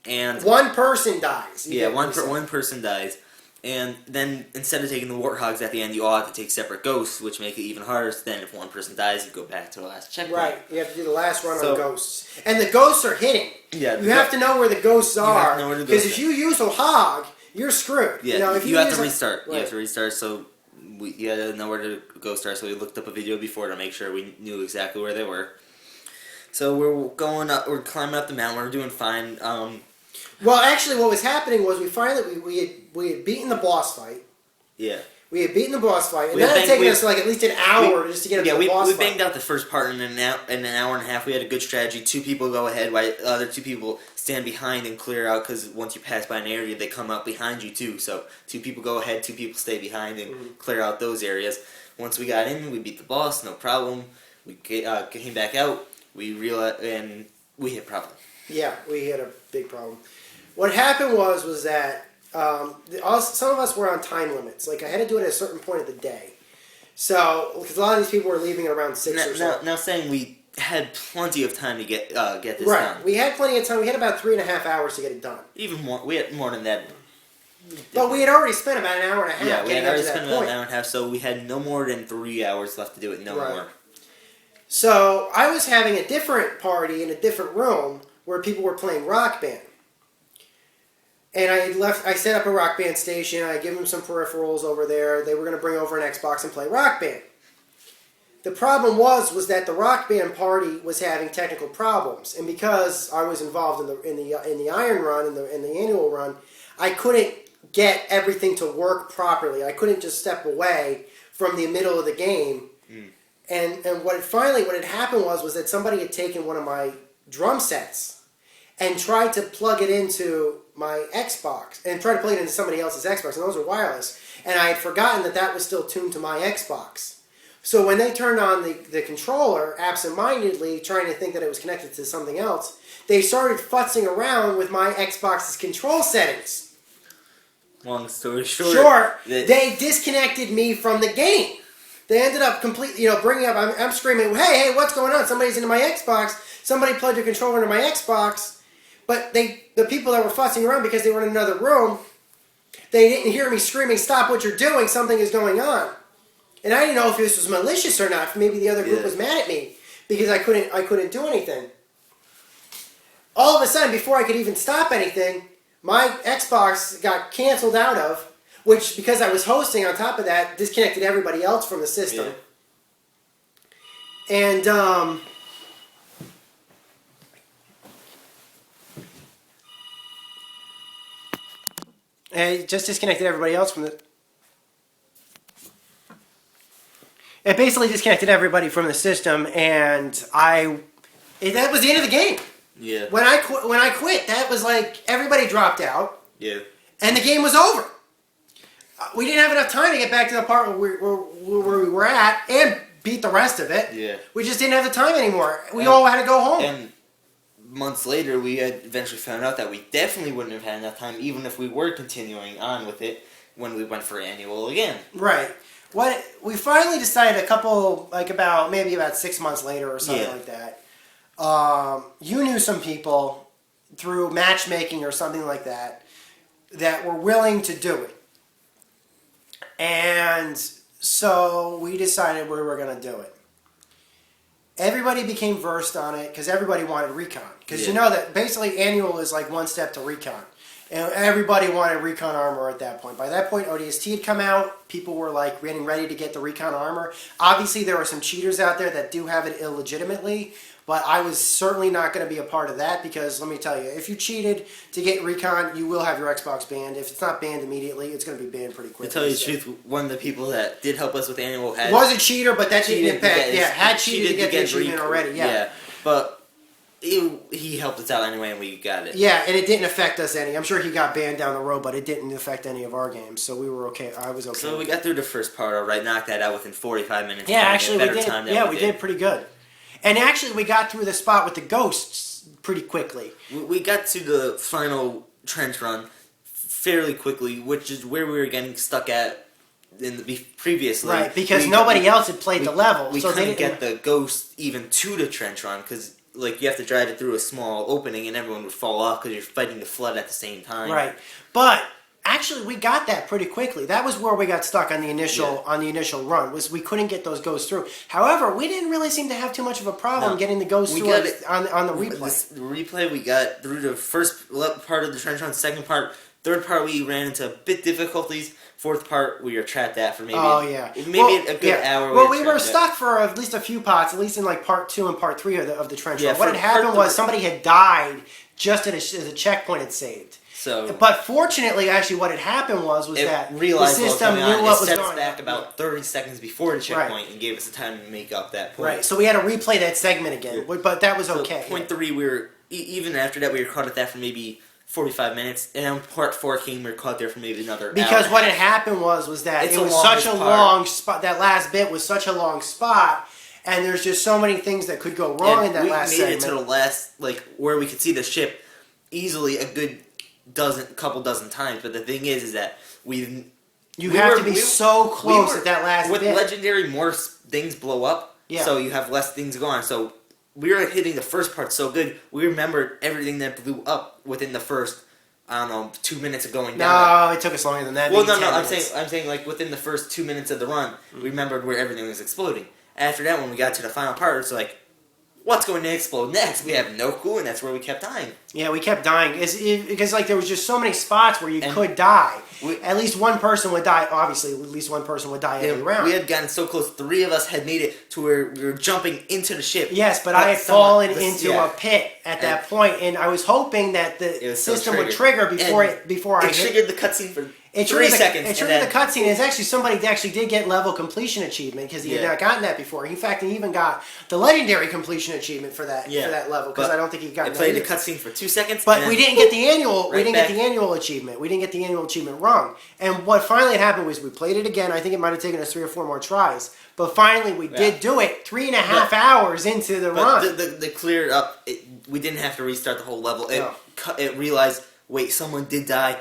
And one person dies. One person dies. And then, instead of taking the Warthogs at the end, you all have to take separate ghosts, which make it even harder. So then, if one person dies, you go back to the last checkpoint. Right. You have to do the last run on ghosts. And the ghosts are hitting. Yeah. You have to know where the ghosts are. Because if you use a hog, you're screwed. Yeah, you have to restart. Right. You have to restart, so you had to know where the ghosts are. So we looked up a video before to make sure we knew exactly where they were. So we're going up, we're climbing up the mountain, we're doing fine. Well, actually, what was happening was we had beaten the boss fight. Yeah. We had beaten the boss fight, and that had taken us like at least an hour just to get up to the boss fight. We banged out the first part in an hour and a half. We had a good strategy. 2 people go ahead, while the other 2 people stand behind and clear out, because once you pass by an area, they come up behind you too. So 2 people go ahead, 2 people stay behind and clear out those areas. Once we got in, we beat the boss, no problem. We came back out. We realized, and we hit a problem. Yeah, we had a big problem. What happened was that some of us were on time limits. Like, I had to do it at a certain point of the day. So, because a lot of these people were leaving at around 6 or so. Now saying we had plenty of time to get this done. Right. We had plenty of time. We had about 3.5 hours to get it done. Even more. We had more than that. But we had already spent about an hour and a half. Yeah, we had already spent about an hour and a half, so we had no more than 3 hours left to do it. No more. So, I was having a different party in a different room where people were playing Rock Band. And I set up a Rock Band station, I gave them some peripherals over there, they were going to bring over an Xbox and play Rock Band. The problem was that the Rock Band party was having technical problems, and because I was involved in the Iron Run, in the annual run, I couldn't get everything to work properly. I couldn't just step away from the middle of the game. And what had happened was that somebody had taken one of my drum sets and tried to plug it into my Xbox and tried to plug it into somebody else's Xbox, and those are wireless. And I had forgotten that was still tuned to my Xbox. So when they turned on the controller, absentmindedly, trying to think that it was connected to something else, they started futzing around with my Xbox's control settings. Long story short, they disconnected me from the game. They ended up completely, bringing up, I'm screaming, hey, what's going on? Somebody's into my Xbox. Somebody plugged a controller into my Xbox. But the people that were fussing around because they were in another room, they didn't hear me screaming, stop what you're doing, something is going on. And I didn't know if this was malicious or not. Maybe the other group was mad at me because I couldn't do anything. All of a sudden, before I could even stop anything, my Xbox got canceled out of, which, because I was hosting on top of that, disconnected everybody else from the system. Yeah. And, it just disconnected everybody else from the... It basically disconnected everybody from the system, and that was the end of the game. Yeah. When I quit, that was like everybody dropped out. Yeah. And the game was over. We didn't have enough time to get back to the part where we were at and beat the rest of it. Yeah. We just didn't have the time anymore. We all had to go home. And months later, we had eventually found out that we definitely wouldn't have had enough time, even if we were continuing on with it when we went for annual again. Right. What we finally decided maybe about 6 months later or something like that. You knew some people through matchmaking or something like that were willing to do it. And so we decided we were going to do it. Everybody became versed on it because everybody wanted recon. Because you know that basically annual is like one step to recon. And everybody wanted recon armor at that point. By that point, ODST had come out. People were like getting ready to get the recon armor. Obviously, there are some cheaters out there that do have it illegitimately. But I was certainly not going to be a part of that because, let me tell you, if you cheated to get recon, you will have your Xbox banned. If it's not banned immediately, it's going to be banned pretty quickly. To tell you the truth, one of the people that did help us with annual was a cheater, but that didn't impact. Had cheated to get the achievement already. Yeah, but he helped us out anyway, and we got it. Yeah, and it didn't affect us any. I'm sure he got banned down the road, but it didn't affect any of our games, so we were okay. I was okay. So we got through the first part, all right, knocked that out within 45 minutes. Yeah, actually, we did. Yeah, we did pretty good. And actually, we got through the spot with the ghosts pretty quickly. We got to the final trench run fairly quickly, which is where we were getting stuck at previously. Right, because nobody else had played the level. We couldn't get the ghost even to the trench run, because you have to drive it through a small opening, and everyone would fall off because you're fighting the flood at the same time. Right, but... actually, we got that pretty quickly. That was where we got stuck on the initial run. Was we couldn't get those ghosts through. However, we didn't really seem to have too much of a problem getting the ghosts through on the replay. The replay, we got through the first part of the trench run, second part, third part we ran into a bit difficulties. Fourth part we were trapped at for maybe a good hour. Well, we were stuck for at least a few pots, at least in like part 2 and part 3 of the trench run. What had happened was somebody had died just as a checkpoint had saved. So, but fortunately, actually, what had happened was that the system knew what was going on. It set us back about 30 seconds before the checkpoint and gave us the time to make up that point. Right, so we had to replay that segment again, but that was okay. Point 3, we were, even after that, we were caught at that for maybe 45 minutes, and then part 4 came, we were caught there for maybe another hour. Because what had happened was that it was such a long spot, that last bit was such a long spot, and there's just so many things that could go wrong in that last segment. We made it to the last, where we could see the ship easily a good couple dozen times, but the thing is that you have to be so close at that last bit. With legendary, more things blow up, so you have less things going on. So we were hitting the first part so good, we remembered everything that blew up within the first, 2 minutes of going down. No, it took us longer than that. Well, no, I'm saying within the first 2 minutes of the run, we remembered where everything was exploding. After that, when we got to the final part, it's like, what's going to explode next? We have no clue, and that's where we kept dying. Yeah, we kept dying because like there was just so many spots where you could die. At least one person would die. Obviously, at least one person would die every round. We had gotten so close. 3 of us had made it to where we were jumping into the ship. Yes, but I had fallen into a pit at that point, and I was hoping that the system would trigger before I triggered the cutscene for It 3 seconds. It triggered the cutscene. It's actually somebody that actually did get level completion achievement because he had not gotten that before. In fact, he even got the legendary completion achievement for that level because I don't think he got. It played the cutscene for 2 seconds, but we didn't get the annual. We didn't get the annual achievement. We didn't get the annual achievement wrong. And what finally happened was we played it again. I think it might have taken us 3 or 4 more tries, but finally we did do it 3.5 hours into the run. The cleared up. We didn't have to restart the whole level. It realized, wait, someone did die.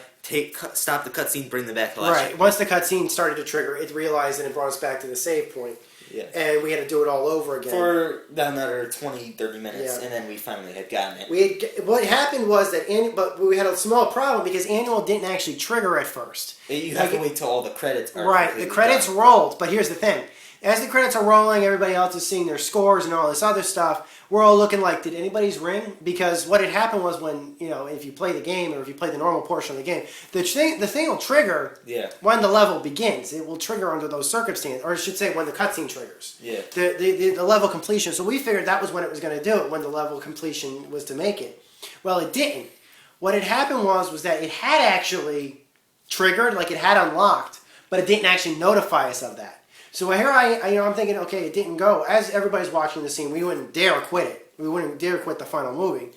Stop the cutscene, bring them back to life. Right. Once the cutscene started to trigger, it realized and it brought us back to the save point. Yeah. And we had to do it all over again. For another 20, 30 minutes, and then we finally had gotten it. What happened was that, but we had a small problem because annual didn't actually trigger at first. You have to wait till all the credits are right. The credits rolled, but here's the thing. As the credits are rolling, everybody else is seeing their scores and all this other stuff. We're all looking like, did anybody's ring? Because what had happened was when, if you play the game or if you play the normal portion of the game, the thing will trigger when the level begins. It will trigger under those circumstances, or I should say when the cutscene triggers. Yeah. The level completion. So we figured that was when it was going to do it, when the level completion was to make it. Well, it didn't. What had happened was that it had actually triggered, like it had unlocked, but it didn't actually notify us of that. So here I'm thinking, okay, it didn't go. As everybody's watching the scene, we wouldn't dare quit it. We wouldn't dare quit the final movie.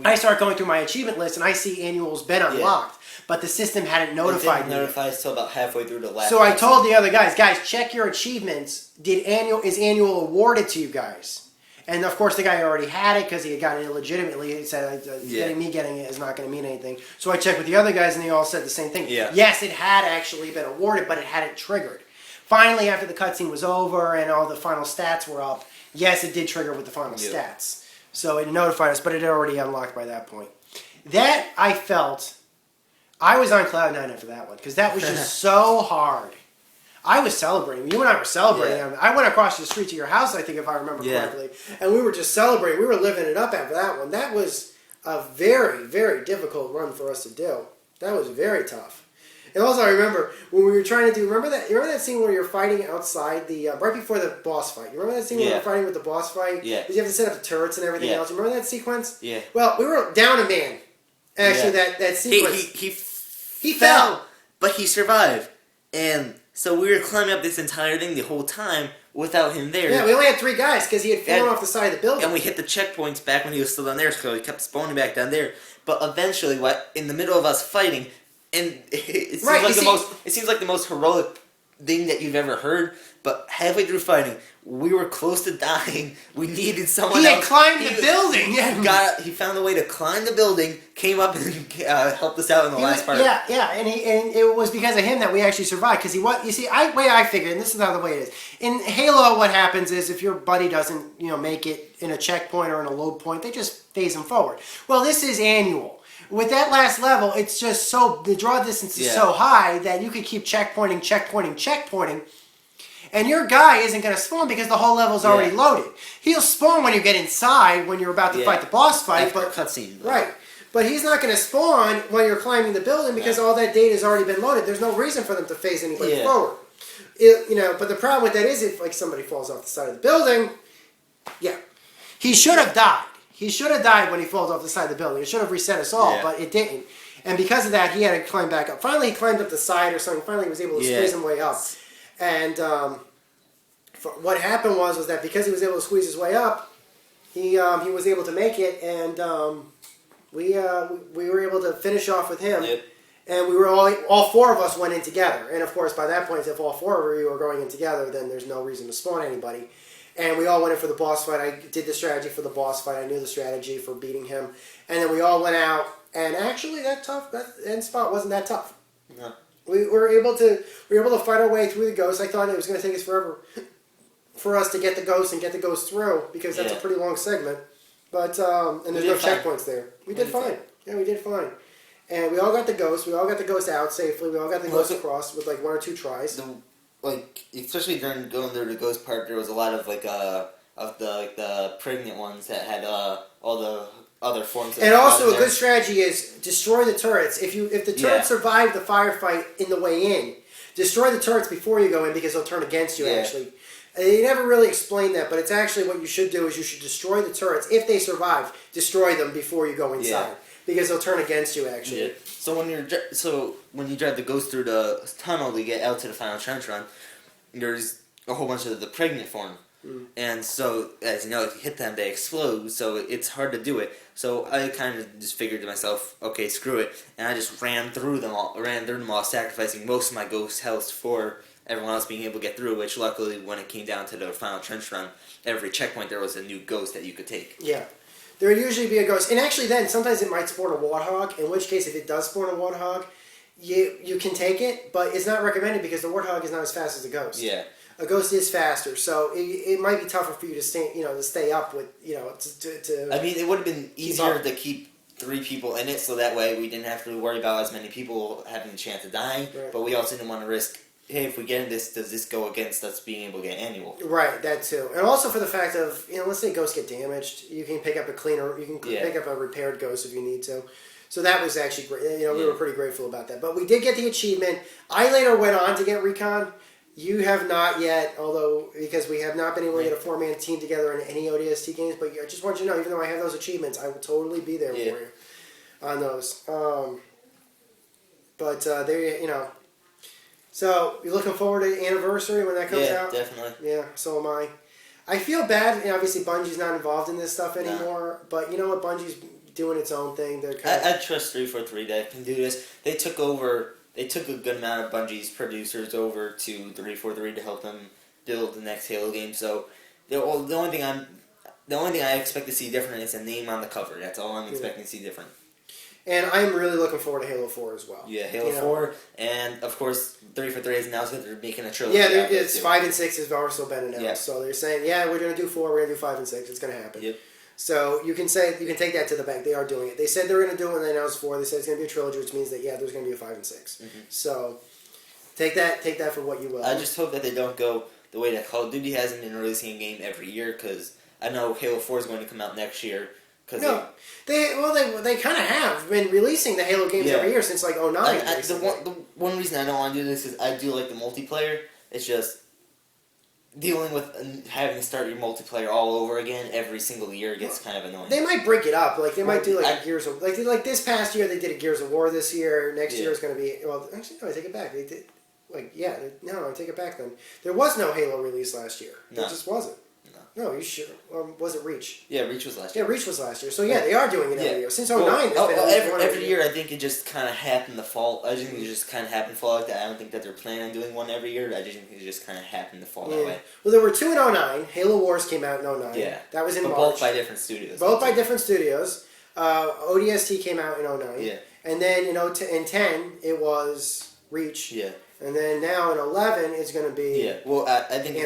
I start going through my achievement list, and I see annual's been unlocked, but the system hadn't notified me. It didn't notify us till about halfway through the last. So I told the other guys, check your achievements. Is annual awarded to you guys? And of course, the guy already had it because he had gotten it illegitimately. He said, me getting it is not going to mean anything. So I checked with the other guys, and they all said the same thing. Yeah. Yes, it had actually been awarded, but it hadn't triggered. Finally, after the cutscene was over and all the final stats were up, yes, it did trigger with the final stats. So it notified us, but it had already unlocked by that point. That, I felt, I was on cloud 9 after that one, because that was just so hard. I was celebrating. You and I were celebrating. Yeah. I went across the street to your house, I think, if I remember correctly, and we were just celebrating. We were living it up after that one. That was a very, very difficult run for us to do. That was very tough. And also, I remember when we were trying to do. Remember that scene where you're fighting outside the right before the boss fight. You remember that scene where you were fighting with the boss fight? Yeah. Because you have to set up the turrets and everything else. You remember that sequence? Yeah. Well, we were down a man. Actually, that sequence. He fell, but he survived, and so we were climbing up this entire thing the whole time without him there. Yeah, we only had 3 guys because he had fallen off the side of the building. And we hit the checkpoints back when he was still down there, so he kept spawning back down there. But eventually, in the middle of us fighting. And it seems like the most heroic thing that you've ever heard. But halfway through fighting, we were close to dying. We needed someone else. He had climbed the building. He found a way to climb the building, came up and helped us out in the last part. Yeah, and it was because of him that we actually survived. Because way I figured, and this is how the way it is. In Halo, what happens is if your buddy doesn't make it in a checkpoint or in a load point, they just phase him forward. Well, this is annual. With that last level, it's just the draw distance is so high that you could keep checkpointing, and your guy isn't going to spawn because the whole level's already loaded. He'll spawn when you get inside, when you're about to fight the boss fight. After cutscene. Right. But he's not going to spawn while you're climbing the building because all that data has already been loaded. There's no reason for them to phase anybody forward. But the problem with that is if somebody falls off the side of the building, he should have died. He should have died when he falls off the side of the building. It should have reset us all, but it didn't. And because of that, he had to climb back up. Finally, he climbed up the side or something. Finally, he was able to squeeze his way up. And what happened was that because he was able to squeeze his way up, he was able to make it, and we were able to finish off with him. Yep. And we were all 4 of us went in together. And of course, by that point, if all 4 of you are going in together, then there's no reason to spawn anybody. And we all went in for the boss fight. I did the strategy for the boss fight. I knew the strategy for beating him. And then we all went out. And actually, that end spot wasn't that tough. No. We were able to fight our way through the ghost. I thought it was going to take us forever for us to get the ghost and get the ghost through because that's a pretty long segment. But and there's no checkpoints there. We did fine. Yeah, we did fine. And we all got the ghost. We all got the ghost out safely. We all got the ghost across with 1 or 2 tries. Especially during going through the ghost part, there was a lot of of the pregnant ones that had all the other forms. And also, a good strategy is destroy the turrets. If the turrets survive the firefight in the way in, destroy the turrets before you go in because they'll turn against you. Actually, they never really explained that, but it's actually what you should do is you should destroy the turrets if they survive. Destroy them before you go inside because they'll turn against you. Actually, so when you drive the ghost through the tunnel to get out to the final trench run, there's a whole bunch of the pregnant form. And so, as you know, if you hit them, they explode, so it's hard to do it. So I kind of just figured to myself, okay, screw it, and I just ran through them all, sacrificing most of my ghost health for everyone else being able to get through, which luckily, when it came down to the final trench run, every checkpoint there was a new ghost that you could take. Yeah. There would usually be a ghost, and actually then, sometimes it might spawn a warthog, in which case, if it does spawn a warthog, you can take it, but it's not recommended because the warthog is not as fast as a ghost. Yeah. A ghost is faster, so it might be tougher for you to stay up with, to I mean, it would have been easier to keep 3 people in it, so that way we didn't have to worry about as many people having a chance of dying. Right. But we also didn't want to risk, hey, if we get in this, does this go against us being able to get annual? Right, that too, and also for the fact of let's say ghosts get damaged, you can pick up a cleaner, you can pick up a repaired ghost if you need to. So that was actually great. We were pretty grateful about that. But we did get the achievement. I later went on to get Recon. You have not yet, although because we have not been able to get a 4-man team together in any ODST games. But I just want you to know, even though I have those achievements, I will totally be there for you on those. But there, So you're looking forward to the anniversary when that comes out? Yeah, definitely. Yeah, so am I. I feel bad. Obviously, Bungie's not involved in this stuff anymore. No. But you know what? Bungie's doing its own thing. I trust 343 that can do this. They took a good amount of Bungie's producers over to 343 to help them build the next Halo game. So the only thing I expect to see different is a name on the cover. That's all I'm expecting to see different. And I'm really looking forward to Halo 4 as well. Yeah, Halo 4, and of course 343 has announced that they're making a trilogy. Yeah, it's 5 and 6 has also been announced. Yeah. So they're saying, we're going to do 4, we're going to do 5 and 6. It's going to happen. Yep. So you can take that to the bank. They are doing it. They said they were going to do it when they announced 4. They said it's going to be a trilogy, which means that there's going to be a 5 and 6. Mm-hmm. So take that for what you will. I just hope that they don't go the way that Call of Duty hasn't been releasing a game every year, because I know Halo 4 is going to come out next year. No, they kind of have been releasing the Halo games every year since like 09. The one reason I don't want to do this is I do like the multiplayer. It's just dealing with having to start your multiplayer all over again every single year gets kind of annoying. They might break it up. Like they might do like Gears of like this past year they did a Gears of War this year. Next year is going to be actually no, I take it back. They did I take it back then. There was no Halo release last year. There just wasn't. No, you sure? Or was it Reach? Yeah, Reach was last year. Yeah, Reach was last year. So they are doing it every year. Since 09, every year I think it just kind of happened to fall. I just think it just kind of happened to fall like that. I don't think that they're planning on doing one every year. I just think it just kind of happened to fall that way. Well, there were 2 in 09. Halo Wars came out in 09. Yeah. That was in March. Both by different studios. ODST came out in 09. Yeah. And then in 10, it was Reach. Yeah. And then now in 11, it's going to be Well, I think if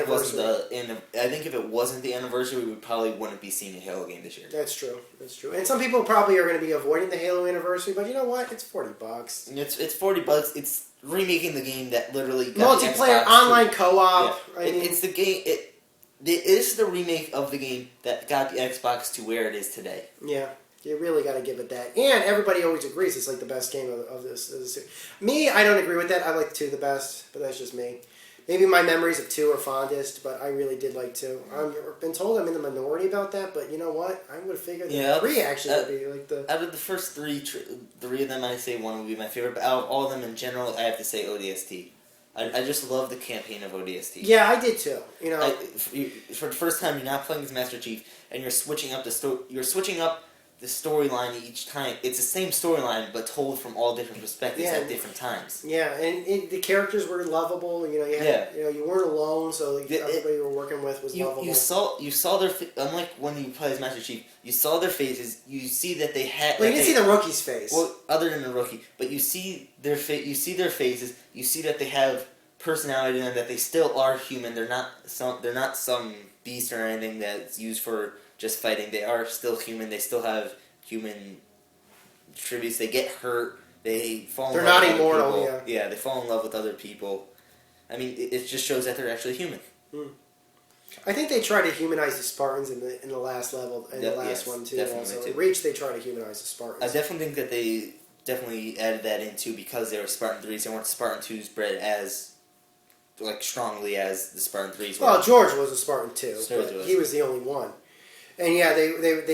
it wasn't the anniversary, we probably wouldn't be seeing a Halo game this year. That's true. And some people probably are going to be avoiding the Halo anniversary, but you know what? It's $40. It's $40. It's remaking the game that literally got multiplayer online co-op. Yeah. It's the game. It is the remake of the game that got the Xbox to where it is today. Yeah. You really got to give it that. And everybody always agrees it's like the best game of this. Me, I don't agree with that. I like 2 the best, but that's just me. Maybe my memories of 2 are fondest, but I really did like 2. I've been told I'm in the minority about that, but you know what? I would have figured that 3 actually would be like the... Out of the first 3 of them, I'd say 1 would be my favorite, but out of all of them in general, I have to say ODST. I just love the campaign of ODST. Yeah, I did too. For the first time, you're not playing as Master Chief, and you're switching up the storyline each time. It's the same storyline, but told from all different perspectives at different times. Yeah, and the characters were lovable. You weren't alone, so everybody you were working with was lovable. You saw their unlike when you play as Master Chief, you saw their faces. You see that they had. Well, you didn't see the rookie's face. Well, other than the rookie, but you see their You see their faces. You see that they have personality and that they still are human. They're not some beast or anything that's used for just fighting. They are still human. They still have human attributes. They get hurt. They fall in love with other people. Yeah, they fall in love with other people. I mean, it just shows that they're actually human. I think they try to humanize the Spartans in the last level, in the last one too. Also, in Reach, they try to humanize the Spartans. I definitely think that they definitely added that in too because they were Spartan 3s. They weren't Spartan 2s bred as strongly as the Spartan 3s were. Well, George was a Spartan too, but he was the only one. And yeah, they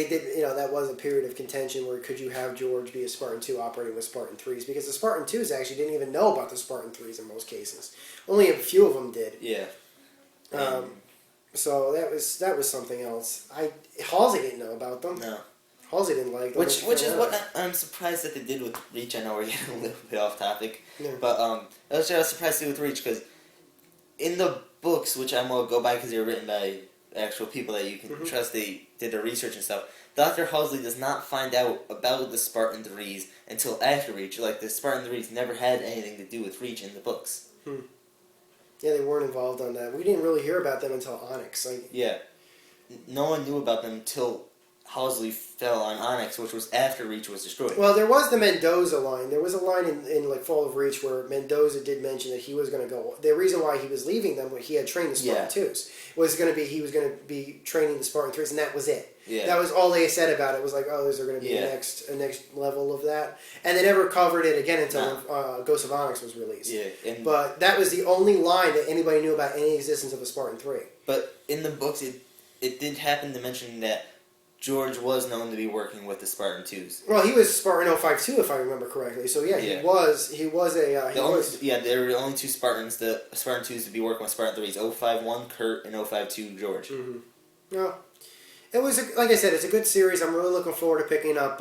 did, that was a period of contention where could you have George be a Spartan 2 operating with Spartan 3s, because the Spartan 2s actually didn't even know about the Spartan 3s in most cases. Only a few of them did. Yeah. So that was something else. Halsey didn't know about them. No. Halsey didn't like them. Which is what I'm surprised that they did with Reach. I know we're getting a little bit off topic. Yeah. But I was surprised to do with Reach because in the books, which I'm going to go by because they were written by actual people that you can trust, they did their research and stuff. Dr. Halsey does not find out about the Spartan 3s until after Reach. Like, the Spartan 3s never had anything to do with Reach in the books. Yeah, they weren't involved on that. We didn't really hear about them until Onyx. Yeah. No one knew about them until Halsey fell on Onyx, which was after Reach was destroyed. Well, there was the Mendoza line. There was a line in Fall of Reach where Mendoza did mention that he was going to go. The reason why he was leaving them, he had trained the Spartan 2s, was going to be he was going to be training the Spartan 3s, and that was it. Yeah. That was all they said about it. Was like, oh, is there going to be a next level of that? And they never covered it again until Ghost of Onyx was released. Yeah, but that was the only line that anybody knew about any existence of a Spartan 3. But in the books, it did happen to mention that George was known to be working with the Spartan 2s. Well, he was Spartan 052, if I remember correctly. So yeah, he was a. They were the only two Spartans, the Spartan 2s, to be working with Spartan 3s. 051 Kurt and 052 George. Well, it was like I said, it's a good series. I'm really looking forward to picking up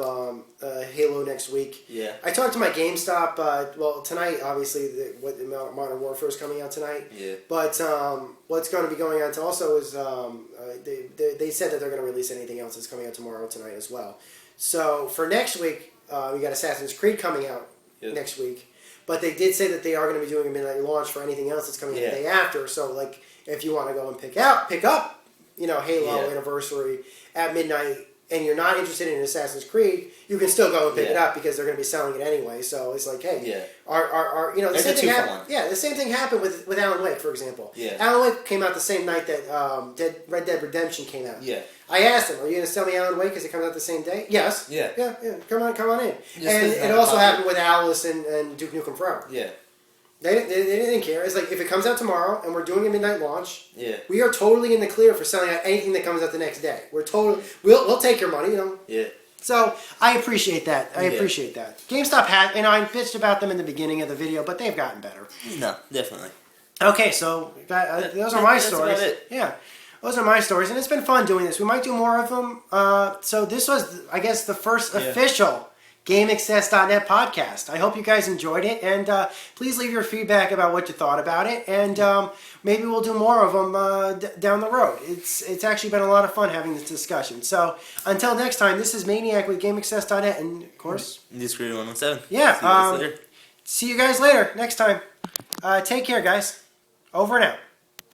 Halo next week. Yeah. I talked to my GameStop. Tonight, obviously, Modern Warfare is coming out tonight. Yeah. But what's going to be going on also is they said that they're going to release anything else that's coming out tomorrow tonight as well. So for next week, we got Assassin's Creed coming out next week. But they did say that they are going to be doing a midnight launch for anything else that's coming out the day after. So if you want to go and pick up Halo Anniversary at midnight, and you're not interested in Assassin's Creed, you can still go and pick it up because they're going to be selling it anyway. So it's like, hey, the same thing happened. Yeah, the same thing happened with Alan Wake, for example. Yeah. Alan Wake came out the same night that Red Dead Redemption came out. Yeah. I asked him, "Are you going to sell me Alan Wake because it comes out the same day?" Yes. Yeah. Yeah. Come on in. And it also happened with Alice and Duke Nukem Forever. Yeah. They didn't care. It's like, if it comes out tomorrow and we're doing a midnight launch, we are totally in the clear for selling out anything that comes out the next day. We'll take your money, Yeah. So I appreciate that. I appreciate that. GameStop had, I bitched about them in the beginning of the video, but they've gotten better. No, definitely. Okay, so those are my stories. About it. Yeah. Those are my stories, and it's been fun doing this. We might do more of them. So this was, I guess, the first official GameAccess.net podcast. I hope you guys enjoyed it, and please leave your feedback about what you thought about it, and maybe we'll do more of them down the road. It's actually been a lot of fun having this discussion. So until next time, this is Maniac with GameAccess.net, and of course, this is Creator 117. Yeah. See you guys later. Next time. Take care, guys. Over and out.